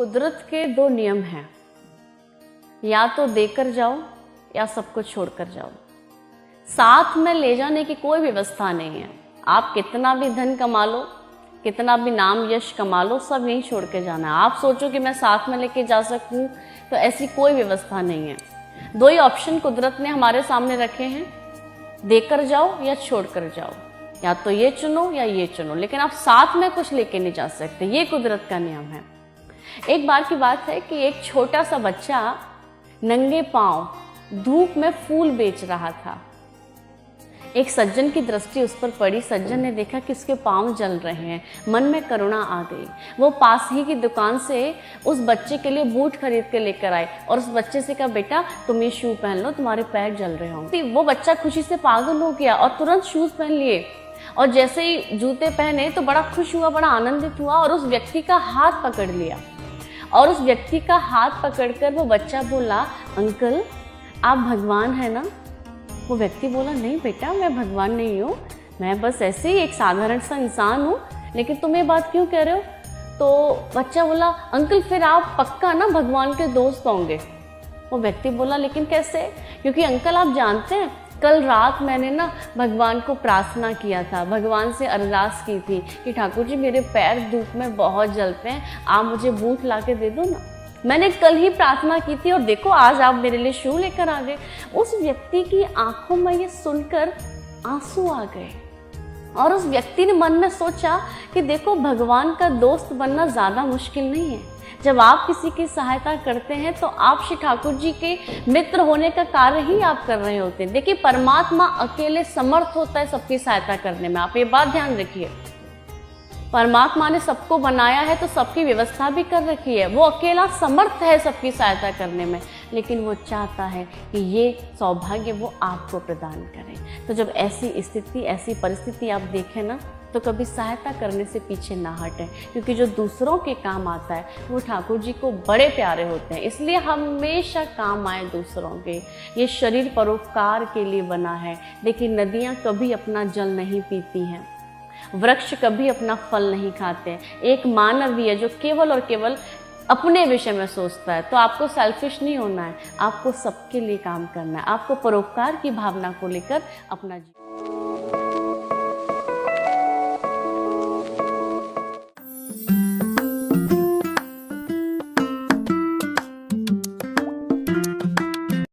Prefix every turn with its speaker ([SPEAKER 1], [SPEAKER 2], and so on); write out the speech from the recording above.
[SPEAKER 1] कुदरत के दो नियम हैं, या तो देकर जाओ या सब कुछ छोड़कर जाओ। साथ में ले जाने की कोई व्यवस्था नहीं है। आप कितना भी धन कमा लो, कितना भी नाम यश कमा लो, सब यहीं छोड़ के जाना है। आप सोचो कि मैं साथ में लेके जा सकूं, तो ऐसी कोई व्यवस्था नहीं है। दो ही ऑप्शन कुदरत ने हमारे सामने रखे हैं, देकर जाओ या छोड़कर जाओ। या तो ये चुनो या ये चुनो, लेकिन आप साथ में कुछ लेके नहीं जा सकते। ये कुदरत का नियम है। एक बार की बात है कि एक छोटा सा बच्चा नंगे पांव धूप में फूल बेच रहा था। एक सज्जन की दृष्टि उस पर पड़ी। सज्जन ने देखा कि उसके पांव जल रहे हैं। मन में करुणा आ गई। वो पास ही की दुकान से उस बच्चे के लिए बूट खरीद के लेकर आए और उस बच्चे से कहा, बेटा तुम ये शू पहन लो, तुम्हारे पैर जल रहे होंगे। वो बच्चा खुशी से पागल हो गया और तुरंत शूज पहन लिए। और जैसे ही जूते पहने तो बड़ा खुश हुआ, बड़ा आनंदित हुआ और उस व्यक्ति का हाथ पकड़ लिया। और उस व्यक्ति का हाथ पकड़कर वो बच्चा बोला, अंकल आप भगवान है ना? वो व्यक्ति बोला, नहीं बेटा मैं भगवान नहीं हूँ, मैं बस ऐसे ही एक साधारण सा इंसान हूँ, लेकिन तुम ये बात क्यों कह रहे हो? तो बच्चा बोला, अंकल फिर आप पक्का ना भगवान के दोस्त होंगे। वो व्यक्ति बोला, लेकिन कैसे? क्योंकि अंकल आप जानते हैं कल रात मैंने ना भगवान को प्रार्थना किया था, भगवान से अरदास की थी कि ठाकुर जी मेरे पैर धूप में बहुत जलते हैं, आप मुझे बूट ला के दे दो ना। मैंने कल ही प्रार्थना की थी और देखो आज आप मेरे लिए शू लेकर आ गए। उस व्यक्ति की आंखों में ये सुनकर आंसू आ गए और उस व्यक्ति ने मन में सोचा कि देखो भगवान का दोस्त बनना ज़्यादा मुश्किल नहीं है। जब आप किसी की सहायता करते हैं तो आप श्री ठाकुर जी के मित्र होने का कार्य ही आप कर रहे होते हैं। देखिए परमात्मा अकेले समर्थ होता है सबकी सहायता करने में, आप ये बात ध्यान रखिए। परमात्मा ने सबको बनाया है तो सबकी व्यवस्था भी कर रखी है। वो अकेला समर्थ है सबकी सहायता करने में, लेकिन वो चाहता है कि ये सौभाग्य वो आपको प्रदान करें। तो जब ऐसी स्थिति, ऐसी परिस्थिति आप देखें ना, तो कभी सहायता करने से पीछे ना हटें, क्योंकि जो दूसरों के काम आता है वो ठाकुर जी को बड़े प्यारे होते हैं। इसलिए हमेशा काम आए दूसरों के। ये शरीर परोपकार के लिए बना है। देखिए नदियाँ कभी अपना जल नहीं पीती हैं, वृक्ष कभी अपना फल नहीं खाते। एक मानव ही है जो केवल और केवल अपने विषय में सोचता है। तो आपको सेल्फिश नहीं होना है, आपको सबके लिए काम करना है। आपको परोपकार की भावना को लेकर अपना जीवन